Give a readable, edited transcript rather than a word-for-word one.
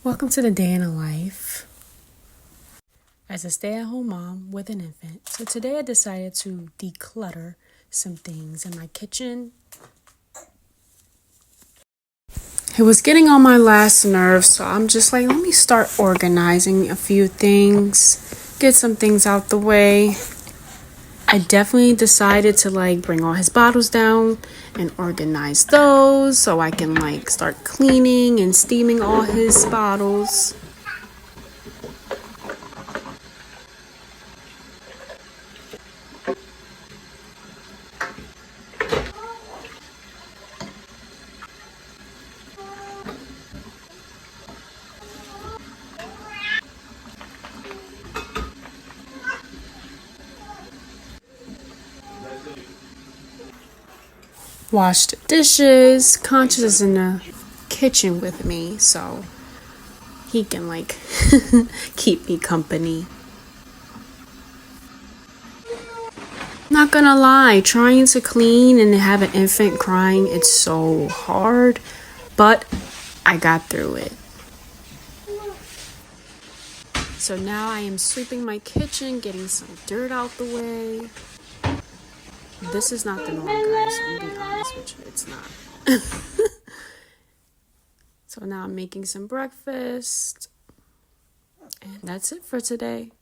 Welcome to the day in a life as a stay-at-home mom with an infant. So today I decided to declutter some things in my kitchen. It was getting on my last nerve, so I'm just like, let me start organizing a few things, get some things out the way. I definitely decided to bring all his bottles down and organize those so I can start cleaning and steaming all his bottles. Washed dishes. Conscious is in the kitchen with me, so he can keep me company. Not gonna lie, trying to clean and have an infant crying, it's so hard, but I got through it. So now I am sweeping my kitchen, getting some dirt out the way. This is not the norm, guys. I'm being honest with you. It's not. So now I'm making some breakfast. And that's it for today.